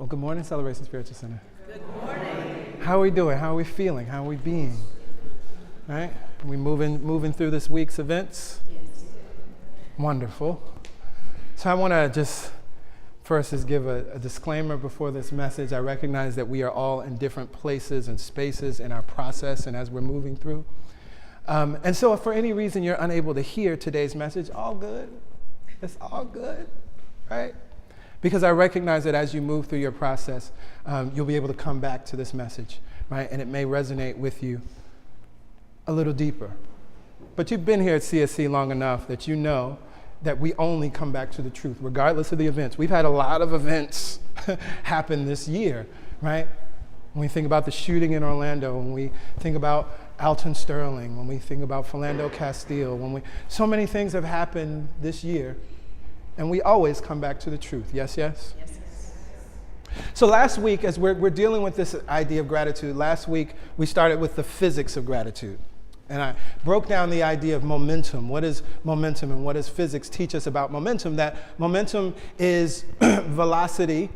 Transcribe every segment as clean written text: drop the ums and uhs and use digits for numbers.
Good morning, Celebration Spiritual Center. Good morning. How are we doing? How are we feeling? How are we being? Right? Are we moving through this week's events? Yes. Wonderful. So I want to just first is give a disclaimer before this message. I recognize that we are all in different places and spaces in our process and as we're moving through. And so if for any reason you're unable to hear today's message, all good. It's all good, right? Because I recognize that as you move through your process, you'll be able to come back to this message, right? And it may resonate with you a little deeper. But you've been here at CSC long enough that you know that we only come back to the truth, regardless of the events. We've had a lot of events happen this year, right? When we think about the shooting in Orlando, when we think about Alton Sterling, when we think about Philando Castile, so many things have happened this year, and we always come back to the truth. Yes, yes? Yes. So last week, as we're dealing with this idea of gratitude, last week we started with the physics of gratitude. And I broke down the idea of momentum. What is momentum and what does physics teach us about momentum? That momentum is velocity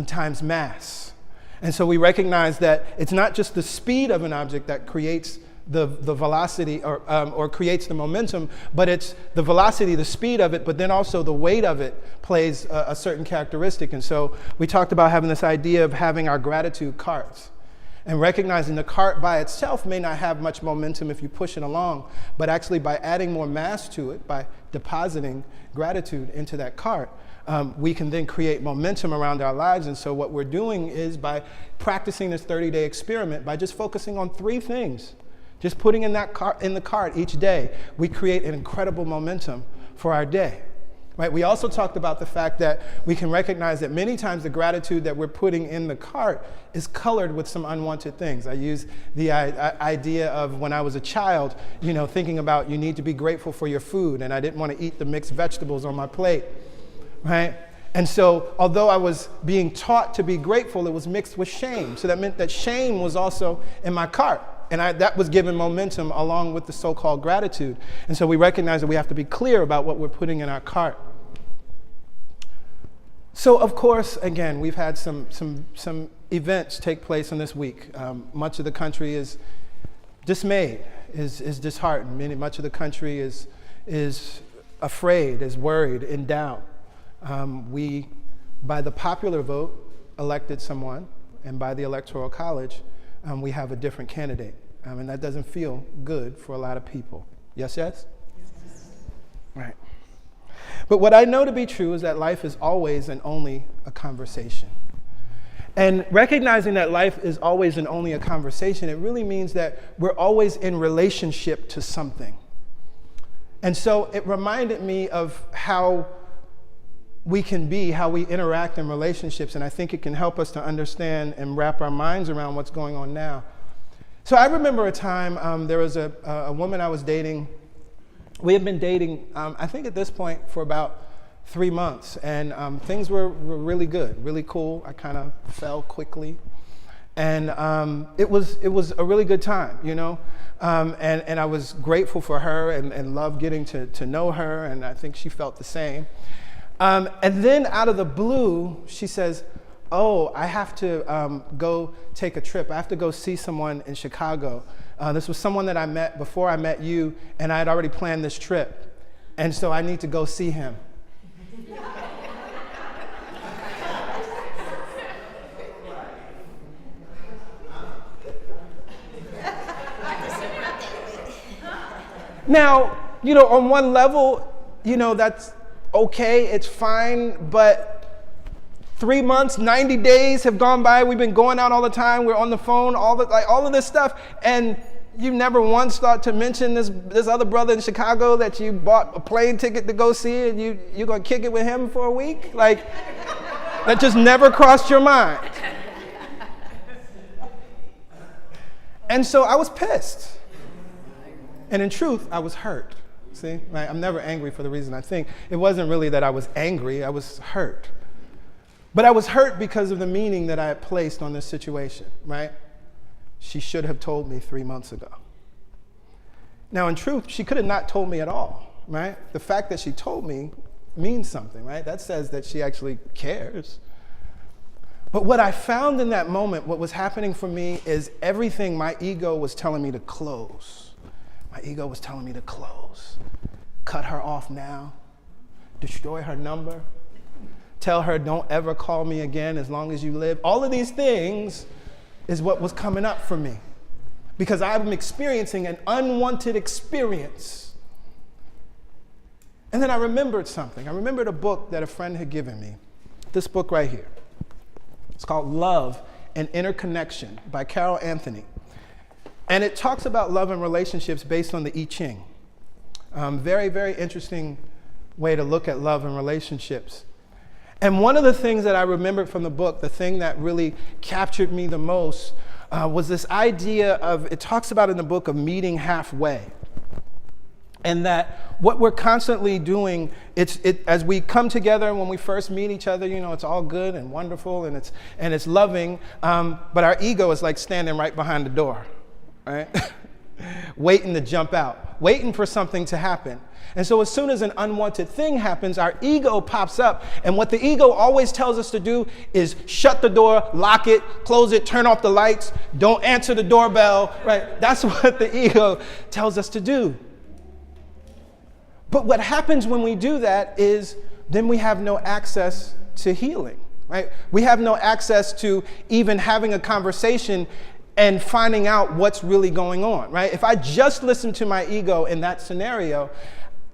times mass. And so we recognize that it's not just the speed of an object that creates the velocity or creates the momentum, but it's the velocity, the speed of it, but then also the weight of it plays a certain characteristic. And so we talked about having this idea of having our gratitude carts and recognizing the cart by itself may not have much momentum if you push it along, but actually by adding more mass to it, by depositing gratitude into that cart, we can then create momentum around our lives. And so what we're doing is by practicing this 30-day experiment, by just focusing on 3 things, just putting in the cart each day, we create an incredible momentum for our day. Right? We also talked about the fact that we can recognize that many times the gratitude that we're putting in the cart is colored with some unwanted things. I use the idea of when I was a child, thinking about you need to be grateful for your food, and I didn't want to eat the mixed vegetables on my plate, right? And so although I was being taught to be grateful, it was mixed with shame. So that meant that shame was also in my cart. And that was given momentum along with the so-called gratitude. And so we recognize that we have to be clear about what we're putting in our cart. So of course, again, we've had some events take place in this week. Much of the country is dismayed, is disheartened. Much of the country is afraid, is worried, in doubt. We, by the popular vote, elected someone, and by the Electoral College, we have a different candidate. And that doesn't feel good for a lot of people. Yes, yes? Yes. Right. But what I know to be true is that life is always and only a conversation. And recognizing that life is always and only a conversation, it really means that we're always in relationship to something. And so it reminded me of how we can be, how we interact in relationships, and I think it can help us to understand and wrap our minds around what's going on now. So I remember a time, there was a woman I was dating. We had been dating, I think at this point, for about 3 months, and things were really good, really cool. I kind of fell quickly, and it was a really good time, and I was grateful for her and loved getting to know her, and I think she felt the same. And then out of the blue, she says, oh, I have to go take a trip. I have to go see someone in Chicago. This was someone that I met before I met you, and I had already planned this trip. And so I need to go see him. Now, on one level, that's okay, it's fine, but 3 months, 90 days have gone by. We've been going out all the time. We're on the phone, all of this stuff. And you never once thought to mention this other brother in Chicago that you bought a plane ticket to go see, and you're going to kick it with him for a week? That just never crossed your mind. And so I was pissed. And in truth, I was hurt. See, right? I'm never angry for the reason I think. It wasn't really that I was angry, I was hurt. But I was hurt because of the meaning that I had placed on this situation, right? She should have told me 3 months ago. Now, in truth, she could have not told me at all, right? The fact that she told me means something, right? That says that she actually cares. But what I found in that moment, what was happening for me is everything my ego was telling me to close. My ego was telling me to close. Cut her off now. Destroy her number. Tell her don't ever call me again as long as you live. All of these things is what was coming up for me because I'm experiencing an unwanted experience. And then I remembered something. I remembered a book that a friend had given me. This book right here. It's called Love and Interconnection by Carol Anthony. And it talks about love and relationships based on the I Ching. Very, very interesting way to look at love and relationships. And one of the things that I remembered from the book, the thing that really captured me the most, was this idea of, it talks about in the book of meeting halfway. And that what we're constantly doing, as we come together when we first meet each other, it's all good and wonderful and it's loving, but our ego is like standing right behind the door, right? Waiting to jump out, waiting for something to happen. And so as soon as an unwanted thing happens, our ego pops up. And what the ego always tells us to do is shut the door, lock it, close it, turn off the lights, don't answer the doorbell, right? That's what the ego tells us to do. But what happens when we do that is then we have no access to healing, right? We have no access to even having a conversation and finding out what's really going on, right? If I just listen to my ego in that scenario,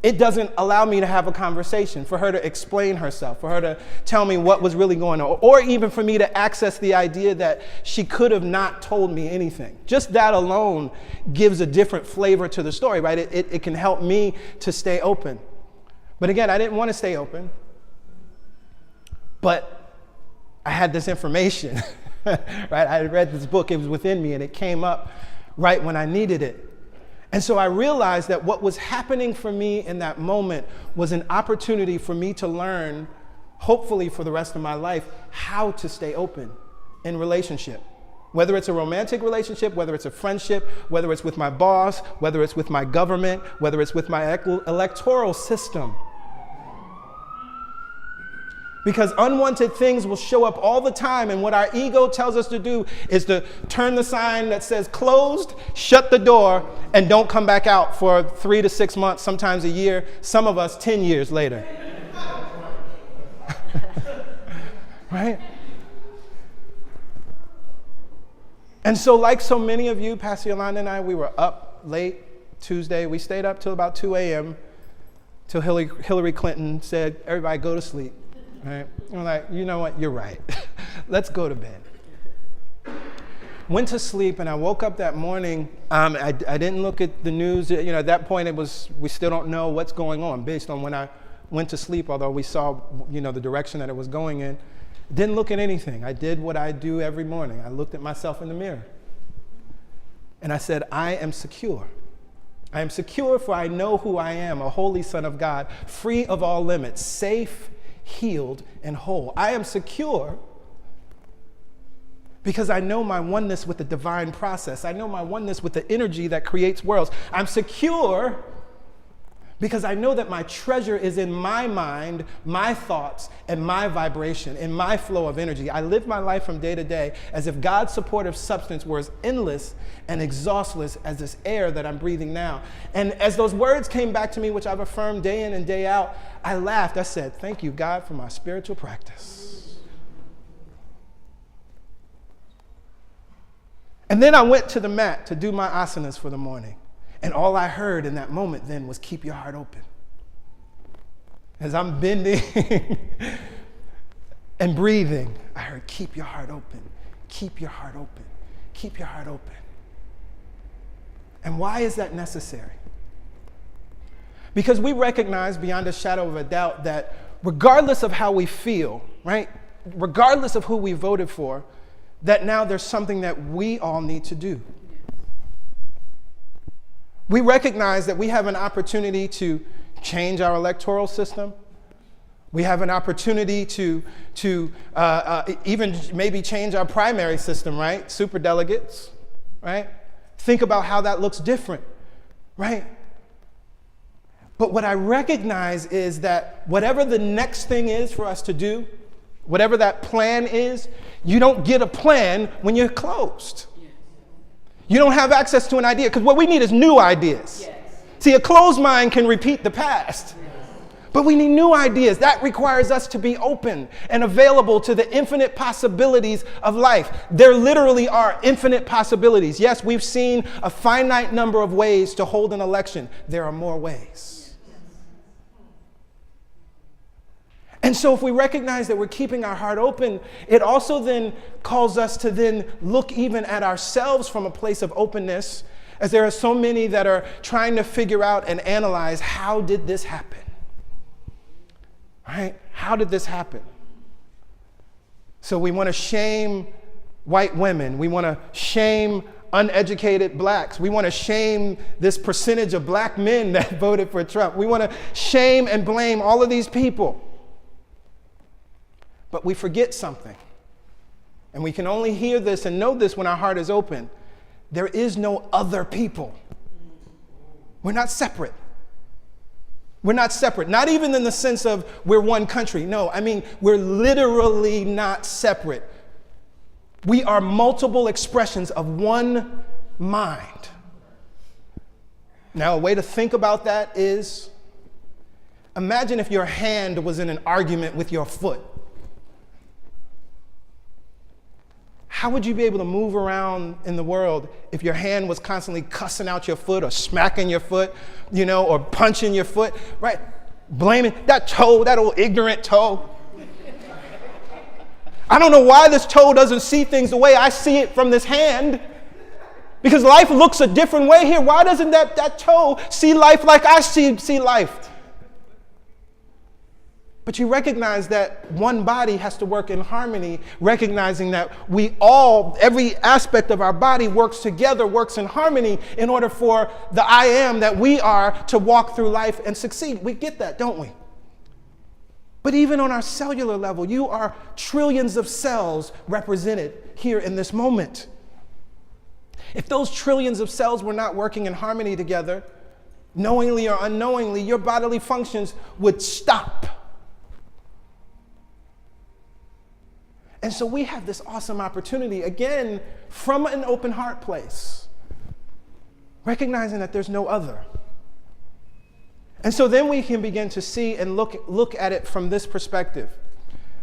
it doesn't allow me to have a conversation, for her to explain herself, for her to tell me what was really going on, or even for me to access the idea that she could have not told me anything. Just that alone gives a different flavor to the story, right? It can help me to stay open. But again, I didn't want to stay open, but I had this information, right? I had read this book, it was within me, and it came up right when I needed it. And so I realized that what was happening for me in that moment was an opportunity for me to learn, hopefully for the rest of my life, how to stay open in relationship. Whether it's a romantic relationship, whether it's a friendship, whether it's with my boss, whether it's with my government, whether it's with my electoral system. Because unwanted things will show up all the time, and what our ego tells us to do is to turn the sign that says closed, shut the door, and don't come back out for 3 to 6 months, sometimes a year, some of us 10 years later. Right? And so like so many of you, Pastor Yolanda and I, we were up late Tuesday. We stayed up till about 2 a.m. till Hillary Clinton said, everybody go to sleep. Right? And we're like, you know what, you're right. Let's go to bed. Went to sleep, and I woke up that morning. I didn't look at the news. At that point, we still don't know what's going on based on when I went to sleep, although we saw, the direction that it was going in. Didn't look at anything. I did what I do every morning. I looked at myself in the mirror. And I said, I am secure. I am secure, for I know who I am, a holy Son of God, free of all limits, safe, healed, and whole. I am secure because I know my oneness with the divine process. I know my oneness with the energy that creates worlds. I'm secure because I know that my treasure is in my mind, my thoughts, and my vibration, in my flow of energy. I live my life from day to day as if God's supportive substance were as endless and exhaustless as this air that I'm breathing now. And as those words came back to me, which I've affirmed day in and day out, I laughed. I said, thank you, God, for my spiritual practice. And then I went to the mat to do my asanas for the morning. And all I heard in that moment then was keep your heart open. As I'm bending and breathing, I heard keep your heart open, keep your heart open, keep your heart open. And why is that necessary? Because we recognize beyond a shadow of a doubt that regardless of how we feel, right, regardless of who we voted for, that now there's something that we all need to do. We recognize that we have an opportunity to change our electoral system. We have an opportunity to even maybe change our primary system, right? Superdelegates, right? Think about how that looks different, right? But what I recognize is that whatever the next thing is for us to do, Whatever that plan is, you don't get a plan when you're closed. You don't have access to an idea, because what we need is new ideas. Yes. See, a closed mind can repeat the past, but we need new ideas. That requires us to be open and available to the infinite possibilities of life. There literally are infinite possibilities. Yes, we've seen a finite number of ways to hold an election. There are more ways. And so if we recognize that we're keeping our heart open, it also then calls us to then look even at ourselves from a place of openness, as there are so many that are trying to figure out and analyze, how did this happen? Right? How did this happen? So we want to shame white women. We want to shame uneducated blacks. We want to shame this percentage of black men that voted for Trump. We want to shame and blame all of these people. But we forget something. And we can only hear this and know this when our heart is open. There is no other people. We're not separate. We're not separate. Not even in the sense of we're one country. No, I mean, we're literally not separate. We are multiple expressions of one mind. Now, a way to think about that is, imagine if your hand was in an argument with your foot. How would you be able to move around in the world if your hand was constantly cussing out your foot or smacking your foot, or punching your foot, right? Blaming that toe, that old ignorant toe. I don't know why this toe doesn't see things the way I see it from this hand, because life looks a different way here. Why doesn't that toe see life like I see life? But you recognize that one body has to work in harmony, recognizing that every aspect of our body works together, works in harmony in order for the I am that we are to walk through life and succeed. We get that, don't we? But even on our cellular level, you are trillions of cells represented here in this moment. If those trillions of cells were not working in harmony together, knowingly or unknowingly, your bodily functions would stop. And so we have this awesome opportunity, again, from an open heart place, recognizing that there's no other. And so then we can begin to see and look at it from this perspective.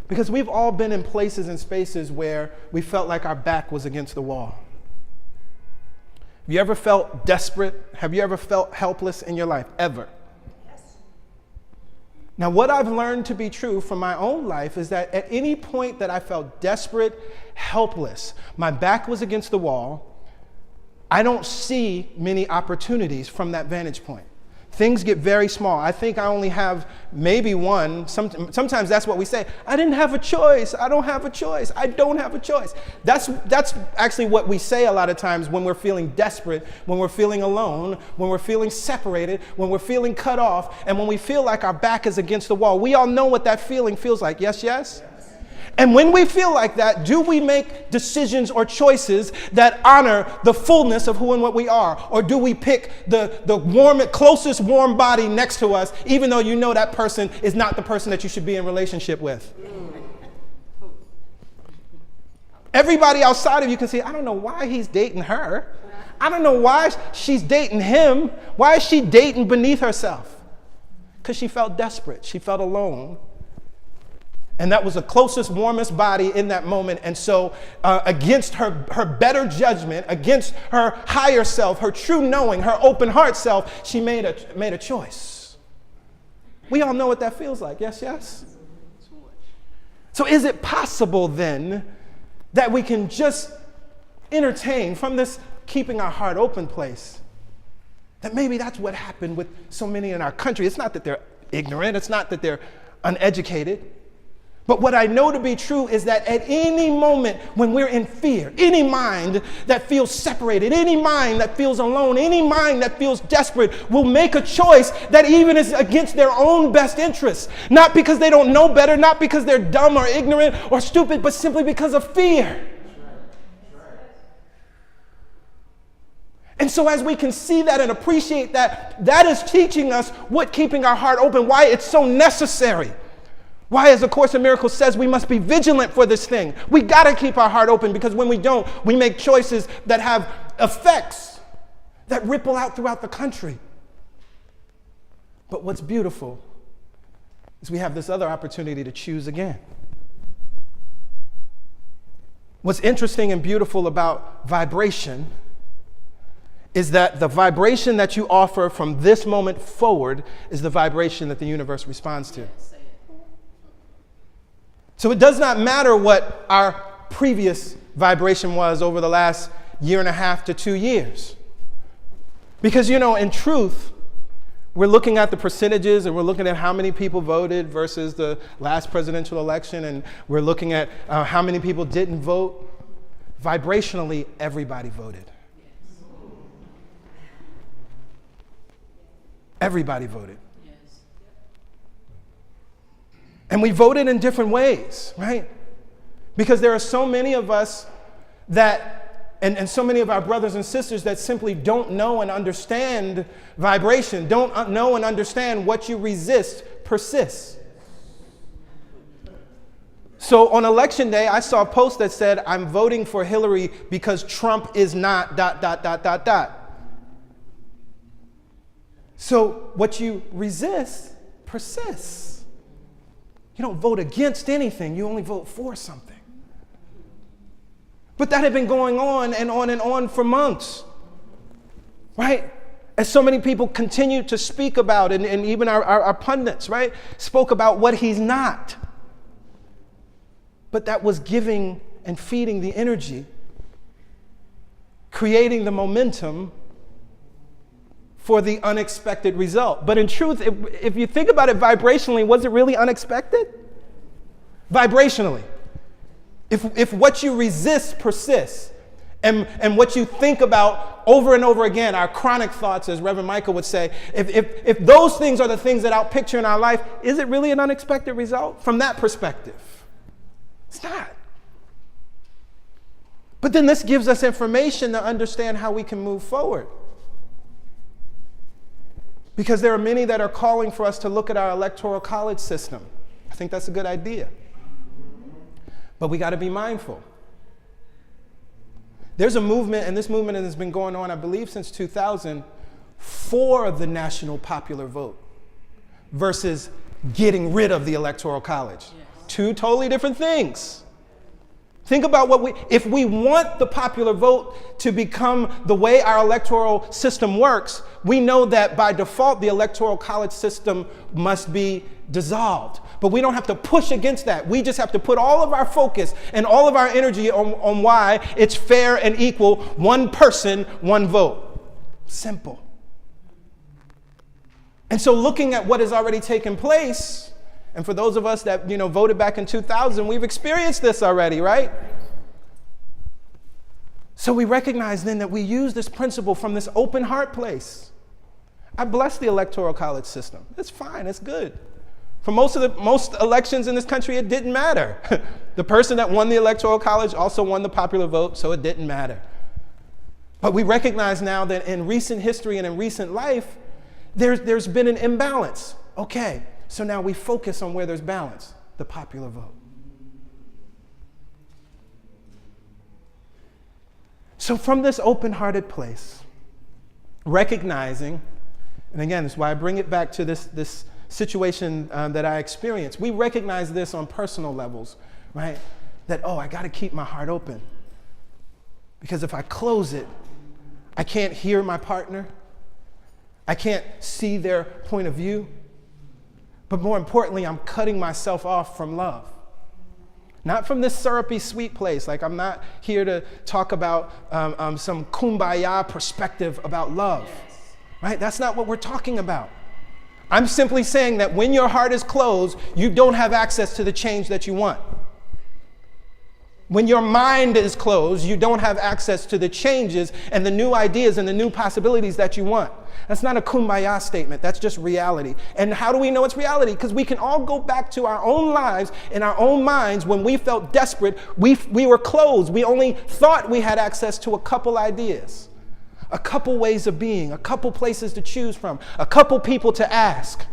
Because we've all been in places and spaces where we felt like our back was against the wall. Have you ever felt desperate? Have you ever felt helpless in your life? Ever? Now, what I've learned to be true from my own life is that at any point that I felt desperate, helpless, my back was against the wall, I don't see many opportunities from that vantage point. Things get very small. I think I only have maybe one. Sometimes that's what we say. I didn't have a choice. I don't have a choice. I don't have a choice. That's actually what we say a lot of times when we're feeling desperate, when we're feeling alone, when we're feeling separated, when we're feeling cut off, and when we feel like our back is against the wall. We all know what that feeling feels like. Yes, yes? And when we feel like that, do we make decisions or choices that honor the fullness of who and what we are? Or do we pick the closest warm body next to us, even though you know that person is not the person that you should be in relationship with? Everybody outside of you can say, I don't know why he's dating her. I don't know why she's dating him. Why is she dating beneath herself? Because she felt desperate. She felt alone. And that was the closest, warmest body in that moment. And so against her better judgment, against her higher self, her true knowing, her open heart self, she made a choice. We all know what that feels like. Yes, yes? So is it possible then that we can just entertain from this keeping our heart open place, that maybe that's what happened with so many in our country? It's not that they're ignorant. It's not that they're uneducated. But what I know to be true is that at any moment when we're in fear, any mind that feels separated, any mind that feels alone, any mind that feels desperate will make a choice that even is against their own best interests. Not because they don't know better, not because they're dumb or ignorant or stupid, but simply because of fear. And so as we can see that and appreciate that, that is teaching us what keeping our heart open, why it's so necessary. Why, as the Course in Miracles says, we must be vigilant for this thing. We got to keep our heart open, because when we don't, we make choices that have effects that ripple out throughout the country. But what's beautiful is we have this other opportunity to choose again. What's interesting and beautiful about vibration is that the vibration that you offer from this moment forward is the vibration that the universe responds to. So it does not matter what our previous vibration was over the last 1.5 to 2 years. Because, in truth, we're looking at the percentages, and we're looking at how many people voted versus the last presidential election, and we're looking at how many people didn't vote. Vibrationally, everybody voted. Everybody voted. And we voted in different ways, right? Because there are so many of us that, and so many of our brothers and sisters that simply don't know and understand vibration, don't know and understand what you resist persists. So on election day, I saw a post that said, I'm voting for Hillary because Trump is not ... So what you resist persists. You don't vote against anything, you only vote for something. But that had been going on and on and on for months, right? As so many people continued to speak about, and even our pundits, right, spoke about what he's not. But that was giving and feeding the energy, creating the momentum for the unexpected result. But in truth, if you think about it vibrationally, was it really unexpected? Vibrationally. If what you resist persists, and what you think about over and over again, our chronic thoughts, as Reverend Michael would say, if those things are the things that outpicture in our life, is it really an unexpected result? From that perspective, it's not. But then this gives us information to understand how we can move forward. Because there are many that are calling for us to look at our electoral college system. I think that's a good idea. But we got to be mindful. There's a movement, and this movement has been going on, I believe, since 2000, for the national popular vote versus getting rid of the electoral college. Yes. Two totally different things. Think about if we want the popular vote to become the way our electoral system works, we know that by default the electoral college system must be dissolved. But we don't have to push against that. We just have to put all of our focus and all of our energy on why it's fair and equal, one person, one vote. Simple. And so looking at what has already taken place, and for those of us that voted back in 2000, we've experienced this already, right? So we recognize then that we use this principle from this open heart place. I bless the electoral college system. It's fine, it's good. For most elections in this country, it didn't matter. The person that won the electoral college also won the popular vote, so it didn't matter. But we recognize now that in recent history and in recent life, there's been an imbalance. Okay. So now we focus on where there's balance, the popular vote. So from this open-hearted place, recognizing, and again, that's why I bring it back to this situation that I experienced. We recognize this on personal levels, right? That, I got to keep my heart open. Because if I close it, I can't hear my partner. I can't see their point of view. But more importantly, I'm cutting myself off from love. Not from this syrupy, sweet place. Like, I'm not here to talk about some kumbaya perspective about love. Right? That's not what we're talking about. I'm simply saying that when your heart is closed, you don't have access to the change that you want. When your mind is closed, you don't have access to the changes and the new ideas and the new possibilities that you want. That's not a kumbaya statement. That's just reality. And how do we know it's reality? Because we can all go back to our own lives and our own minds when we felt desperate. We were closed. We only thought we had access to a couple ideas, a couple ways of being, a couple places to choose from, a couple people to ask.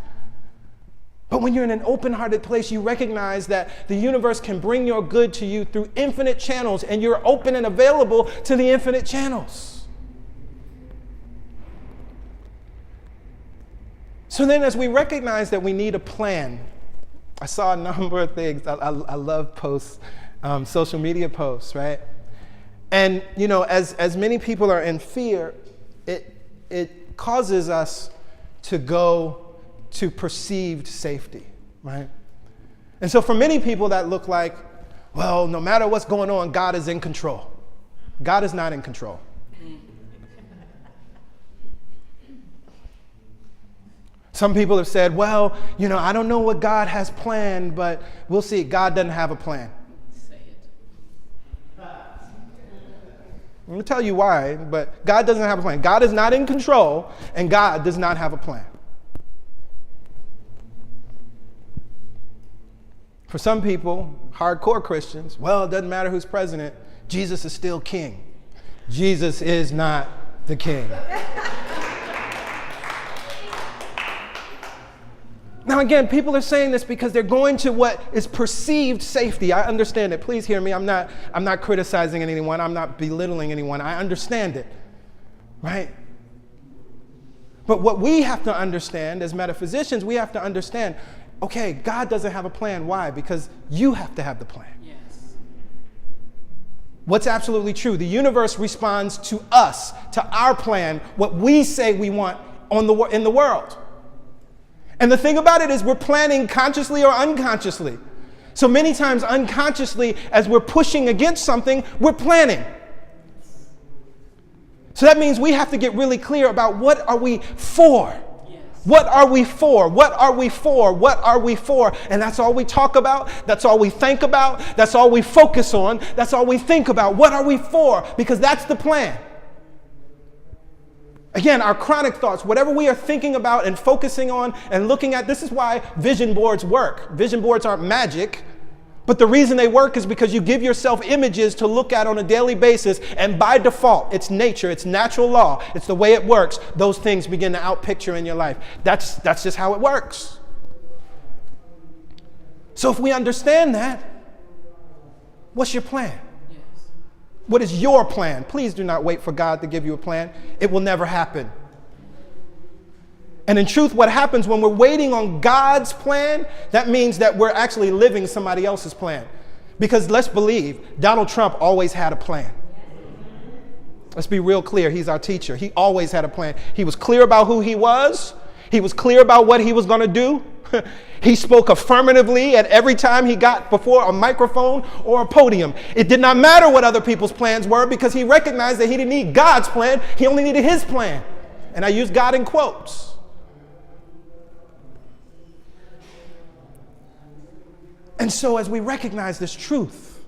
But when you're in an open-hearted place, you recognize that the universe can bring your good to you through infinite channels, and you're open and available to the infinite channels. So then as we recognize that we need a plan, I saw a number of things. I love posts, social media posts, right? And, as many people are in fear, it causes us to go to perceived safety, right? And so for many people that look like, well, no matter what's going on, God is in control. God is not in control. Some people have said, well, I don't know what God has planned, but we'll see. God doesn't have a plan. Say it. I'm going to tell you why, but God doesn't have a plan. God is not in control, and God does not have a plan. For some people, hardcore Christians, well, it doesn't matter who's president. Jesus is still king. Jesus is not the king. Now, again, people are saying this because they're going to what is perceived safety. I understand it. Please hear me. I'm not criticizing anyone. I'm not belittling anyone. I understand it, right? But what we have to understand as metaphysicians, we have to understand, okay, God doesn't have a plan. Why? Because you have to have the plan. Yes. What's absolutely true? The universe responds to us, to our plan, what we say we want in the world. And the thing about it is we're planning consciously or unconsciously. So many times unconsciously, as we're pushing against something, we're planning. So that means we have to get really clear about what are we for? Yes. What are we for? What are we for? What are we for? And that's all we talk about. That's all we think about. That's all we focus on. That's all we think about. What are we for? Because that's the plan. Again, our chronic thoughts, whatever we are thinking about and focusing on and looking at, this is why vision boards work. Vision boards aren't magic, but the reason they work is because you give yourself images to look at on a daily basis, and by default, it's nature, it's natural law, it's the way it works. Those things begin to outpicture in your life. That's just how it works. So if we understand that, what's your plan? What is your plan? Please do not wait for God to give you a plan. It will never happen. And in truth, what happens when we're waiting on God's plan, that means that we're actually living somebody else's plan. Because let's believe, Donald Trump always had a plan. Let's be real clear. He's our teacher. He always had a plan. He was clear about who he was. He was clear about what he was going to do. He spoke affirmatively at every time he got before a microphone or a podium. It did not matter what other people's plans were because he recognized that he didn't need God's plan. He only needed his plan. And I use God in quotes. And so as we recognize this truth,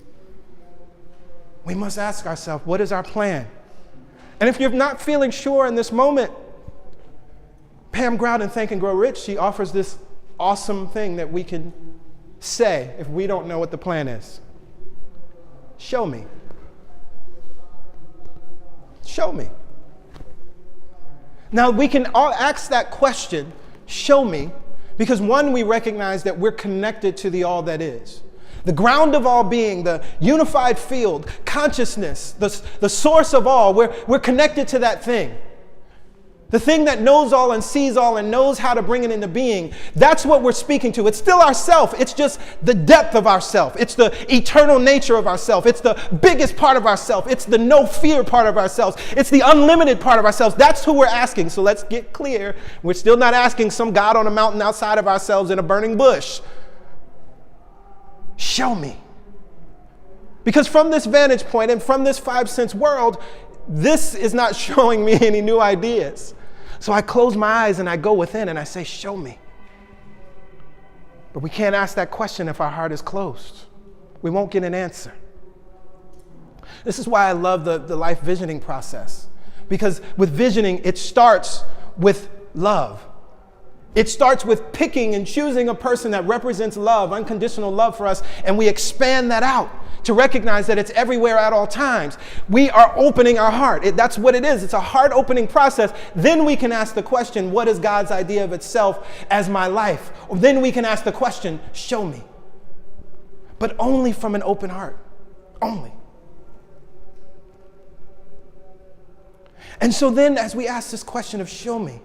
we must ask ourselves, what is our plan? And if you're not feeling sure in this moment, Pam Grout in Think and Grow Rich, she offers this awesome thing that we can say if we don't know what the plan is. Show me. Show me. Now we can all ask that question, show me, because one, we recognize that we're connected to the all that is. The ground of all being, the unified field, consciousness, the source of all, we're connected to that thing. The thing that knows all and sees all and knows how to bring it into being, that's what we're speaking to. It's still ourself. It's just the depth of ourself. It's the eternal nature of ourself. It's the biggest part of ourself. It's the no fear part of ourselves. It's the unlimited part of ourselves. That's who we're asking. So let's get clear. We're still not asking some God on a mountain outside of ourselves in a burning bush. Show me. Because from this vantage point and from this 5 sense world, this is not showing me any new ideas. So I close my eyes and I go within and I say, show me. But we can't ask that question if our heart is closed. We won't get an answer. This is why I love the life visioning process. Because with visioning, it starts with love. It starts with picking and choosing a person that represents love, unconditional love for us, and we expand that out to recognize that it's everywhere at all times. We are opening our heart. That's what it is. It's a heart opening process. Then we can ask the question, what is God's idea of itself as my life? Or then we can ask the question, show me. But only from an open heart. Only. And so then as we ask this question of show me,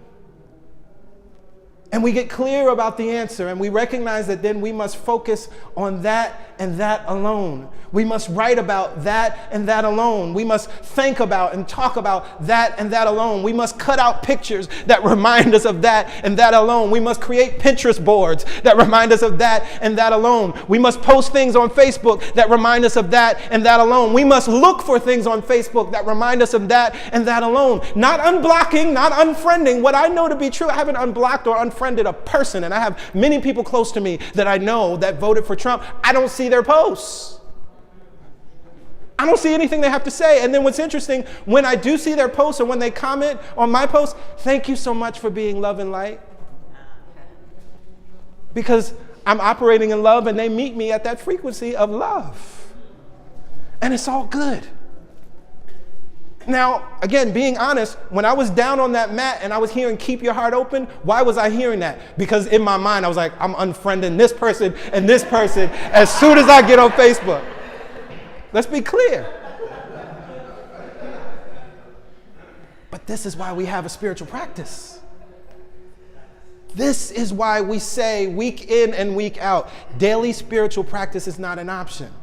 and we get clear about the answer, and we recognize that then we must focus on that and that alone. We must write about that and that alone. We must think about and talk about that and that alone. We must cut out pictures that remind us of that and that alone. We must create Pinterest boards that remind us of that and that alone. We must post things on Facebook that remind us of that and that alone. We must look for things on Facebook that remind us of that and that alone. Not unblocking, not unfriending. What I know to be true, I haven't unblocked or unfriended a person, and I have many people close to me that I know that voted for Trump. I don't see their posts. I don't see anything they have to say. And then what's interesting, when I do see their posts or when they comment on my post, thank you so much for being love and light. Because I'm operating in love and they meet me at that frequency of love. And it's all good. Now, again, being honest, when I was down on that mat and I was hearing keep your heart open, why was I hearing that? Because in my mind, I was like, I'm unfriending this person and this person as soon as I get on Facebook. Let's be clear. But this is why we have a spiritual practice. This is why we say week in and week out, daily spiritual practice is not an option.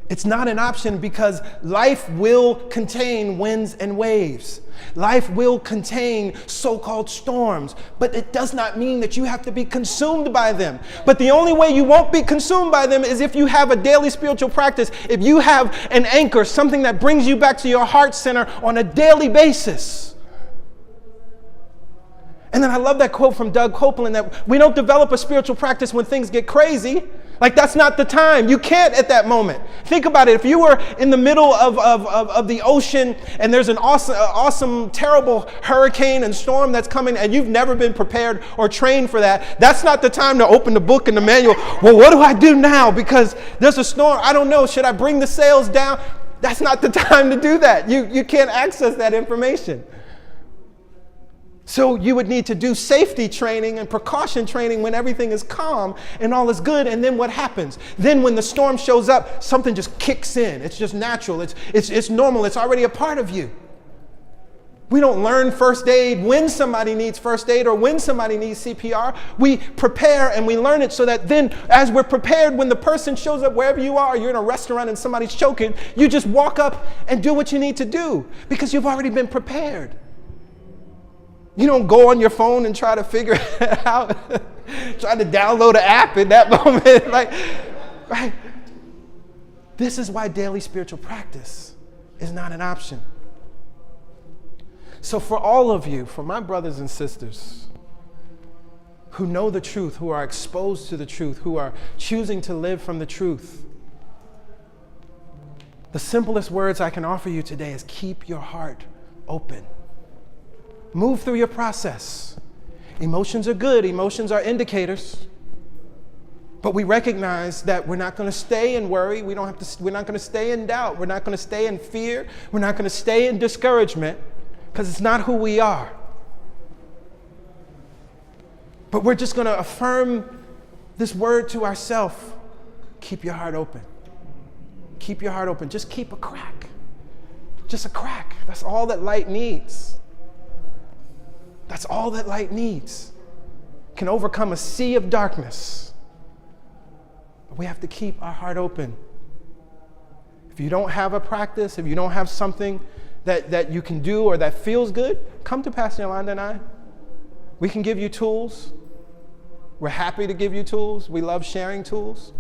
It's not an option because life will contain winds and waves. Life will contain so-called storms, but it does not mean that you have to be consumed by them. But the only way you won't be consumed by them is if you have a daily spiritual practice, if you have an anchor, something that brings you back to your heart center on a daily basis. And then I love that quote from Doug Copeland that we don't develop a spiritual practice when things get crazy. Like, that's not the time. You can't at that moment. Think about it. If you were in the middle of the ocean and there's an awesome, terrible hurricane and storm that's coming and you've never been prepared or trained for that, that's not the time to open the book and the manual. Well, what do I do now? Because there's a storm. I don't know. Should I bring the sails down? That's not the time to do that. You can't access that information. So you would need to do safety training and precaution training when everything is calm and all is good. And then what happens? Then when the storm shows up, something just kicks in. It's just natural. It's normal. It's already a part of you. We don't learn first aid when somebody needs first aid or when somebody needs CPR. We prepare and we learn it so that then as we're prepared, when the person shows up wherever you are, you're in a restaurant and somebody's choking, you just walk up and do what you need to do because you've already been prepared. You don't go on your phone and try to figure it out, try to download an app in that moment. Right? This is why daily spiritual practice is not an option. So for all of you, for my brothers and sisters who know the truth, who are exposed to the truth, who are choosing to live from the truth, the simplest words I can offer you today is keep your heart open. Move through your process. Emotions are good. Emotions are indicators. But we recognize that we're not going to stay in worry. We're not going to stay in doubt. We're not going to stay in fear. We're not going to stay in discouragement because it's not who we are. But we're just going to affirm this word to ourselves. Keep your heart open. Keep your heart open. Just keep a crack. Just a crack. That's all that light needs. That's all that light needs. Can overcome a sea of darkness. But we have to keep our heart open. If you don't have a practice, if you don't have something that you can do or that feels good, come to Pastor Yolanda and I. We can give you tools. We're happy to give you tools. We love sharing tools.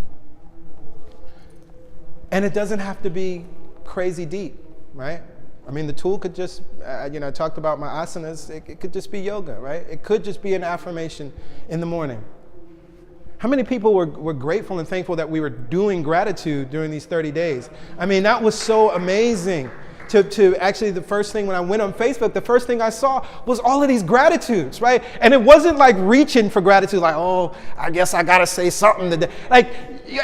And it doesn't have to be crazy deep, right? I mean, the tool could just, I talked about my asanas. It could just be yoga, right? It could just be an affirmation in the morning. How many people were grateful and thankful that we were doing gratitude during these 30 days? I mean, that was so amazing to actually the first thing when I went on Facebook, the first thing I saw was all of these gratitudes, right? And it wasn't like reaching for gratitude, like, oh, I guess I gotta say something today. Like,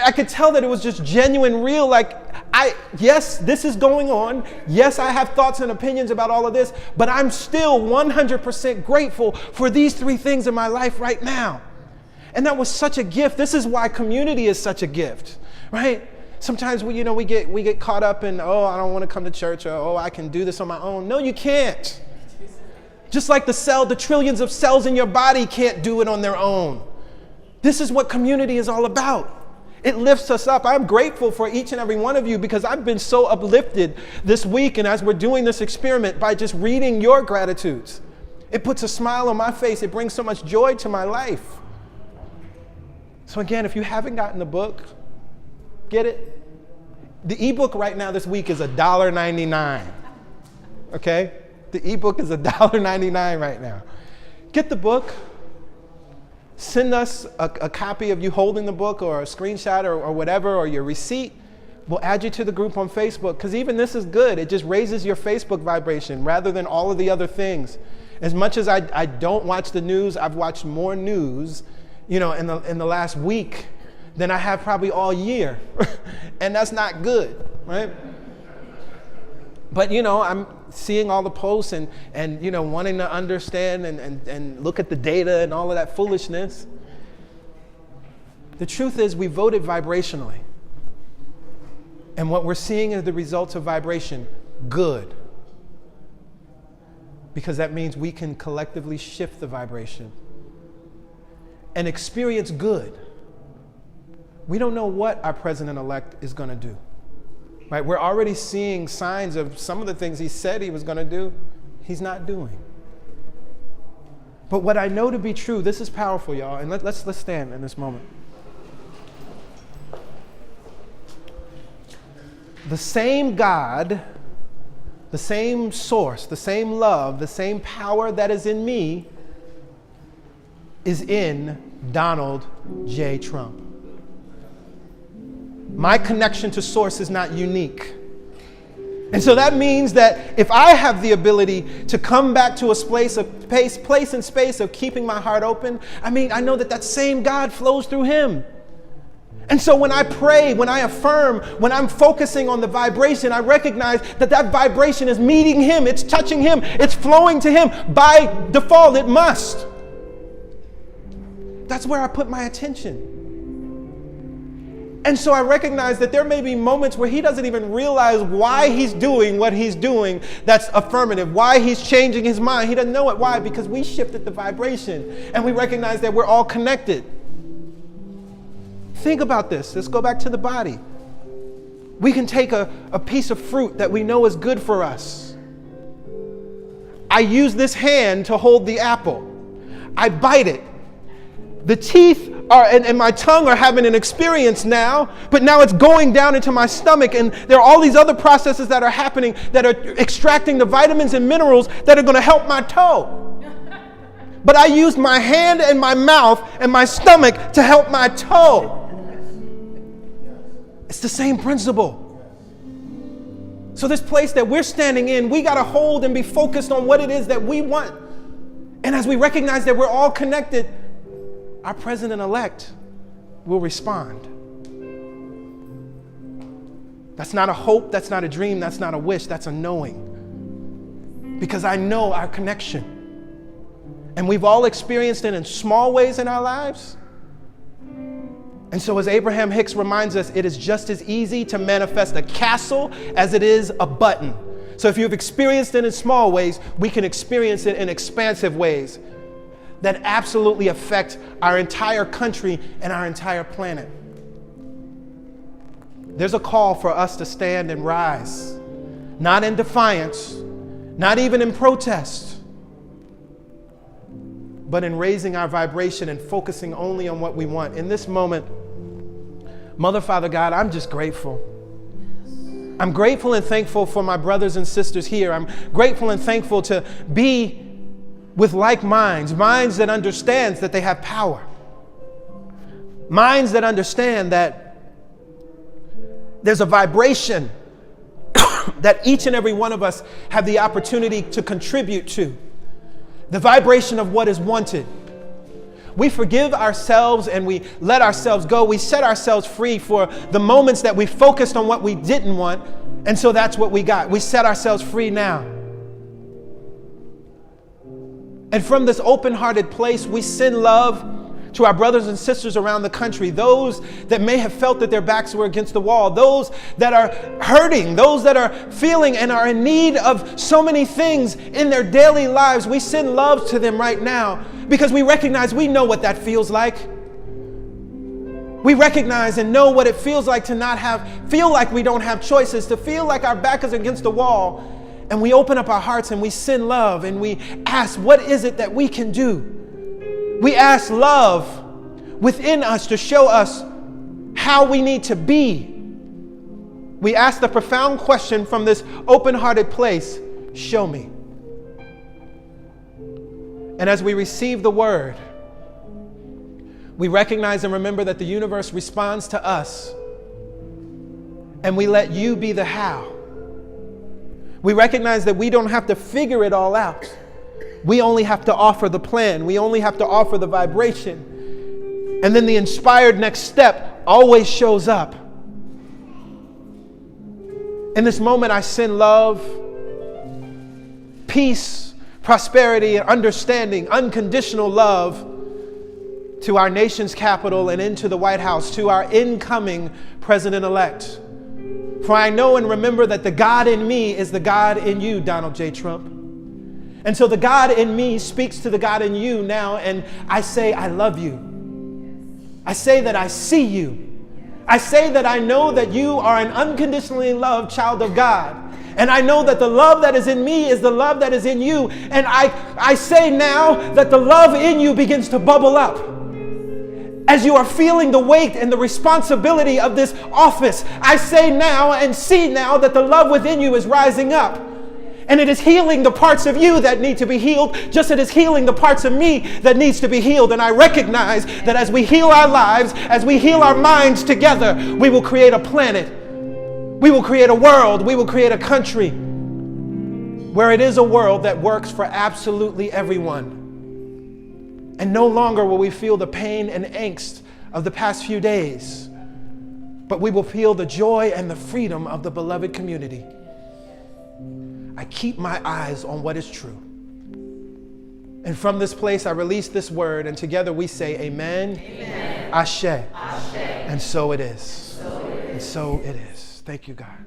I could tell that it was just genuine, real, like, yes, this is going on. Yes, I have thoughts and opinions about all of this, but I'm still 100% grateful for these 3 things in my life right now. And that was such a gift. This is why community is such a gift, right? Sometimes we get caught up in, oh, I don't want to come to church, or oh, I can do this on my own. No, you can't. Just like the trillions of cells in your body can't do it on their own. This is what community is all about. It lifts us up. I'm grateful for each and every one of you because I've been so uplifted this week and as we're doing this experiment by just reading your gratitudes. It puts a smile on my face. It brings so much joy to my life. So again, if you haven't gotten the book, get it. The ebook right now this week is $1.99. Okay? The ebook is $1.99 right now. Get the book. Send us a copy of you holding the book or a screenshot or whatever, or your receipt. We'll add you to the group on Facebook because even this is good. It just raises your Facebook vibration rather than all of the other things. As much as I don't watch the news, I've watched more news, in the last week than I have probably all year. And that's not good, right? But, I'm seeing all the posts and wanting to understand and look at the data and all of that foolishness. The truth is we voted vibrationally. And what we're seeing is the results of vibration, good. Because that means we can collectively shift the vibration and experience good. We don't know what our president-elect is going to do. Right? We're already seeing signs of some of the things he said he was going to do, he's not doing. But what I know to be true, this is powerful, y'all, and let's stand in this moment. The same God, the same source, the same love, the same power that is in me is in Donald J. Trump. My connection to source is not unique. And so that means that if I have the ability to come back to a place and space of keeping my heart open, I know that same God flows through him. And so when I pray, when I affirm, when I'm focusing on the vibration, I recognize that vibration is meeting him, it's touching him, it's flowing to him. By default, it must. That's where I put my attention. And so I recognize that there may be moments where he doesn't even realize why he's doing what he's doing that's affirmative, why he's changing his mind. He doesn't know it. Why? Because we shifted the vibration and we recognize that we're all connected. Think about this. Let's go back to the body. We can take a piece of fruit that we know is good for us. I use this hand to hold the apple. I bite it. The teeth and my tongue are having an experience now, but now it's going down into my stomach, and there are all these other processes that are happening that are extracting the vitamins and minerals that are going to help my toe. But I used my hand and my mouth and my stomach to help my toe. It's the same principle. So this place that we're standing in, we got to hold and be focused on what it is that we want. And as we recognize that we're all connected, our president-elect will respond. That's not a hope, that's not a dream, that's not a wish, that's a knowing. Because I know our connection. And we've all experienced it in small ways in our lives. And so as Abraham Hicks reminds us, it is just as easy to manifest a castle as it is a button. So if you've experienced it in small ways, we can experience it in expansive ways that absolutely affect our entire country and our entire planet. There's a call for us to stand and rise, not in defiance, not even in protest, but in raising our vibration and focusing only on what we want. In this moment, Mother, Father, God, I'm just grateful. I'm grateful and thankful for my brothers and sisters here. I'm grateful and thankful to be with like minds that understands that they have power. Minds that understand that there's a vibration that each and every one of us have the opportunity to contribute to. The vibration of what is wanted. We forgive ourselves and we let ourselves go. We set ourselves free for the moments that we focused on what we didn't want, and so that's what we got. We set ourselves free now. And from this open-hearted place, we send love to our brothers and sisters around the country, those that may have felt that their backs were against the wall, those that are hurting, those that are feeling and are in need of so many things in their daily lives. We send love to them right now because we recognize we know what that feels like. We recognize and know what it feels like to feel like we don't have choices, to feel like our back is against the wall. And we open up our hearts and we send love and we ask, what is it that we can do? We ask love within us to show us how we need to be. We ask the profound question from this open-hearted place, show me. And as we receive the word, we recognize and remember that the universe responds to us, and we let you be the how. We recognize that we don't have to figure it all out. We only have to offer the plan. We only have to offer the vibration. And then the inspired next step always shows up. In this moment, I send love, peace, prosperity, and understanding, unconditional love to our nation's capital and into the White House, to our incoming president-elect. For I know and remember that the God in me is the God in you, Donald J. Trump. And so the God in me speaks to the God in you now, and I say, I love you. I say that I see you. I say that I know that you are an unconditionally loved child of God. And I know that the love that is in me is the love that is in you. And I say now that the love in you begins to bubble up. As you are feeling the weight and the responsibility of this office, I say now and see now that the love within you is rising up. And it is healing the parts of you that need to be healed, just as it is healing the parts of me that needs to be healed. And I recognize that as we heal our lives, as we heal our minds together, we will create a planet. We will create a world. We will create a country where it is a world that works for absolutely everyone. And no longer will we feel the pain and angst of the past few days, but we will feel the joy and the freedom of the beloved community. I keep my eyes on what is true. And from this place, I release this word, and together we say, Amen, Amen. Ashe. Ashe. And so it is. And so it is. Thank you, God.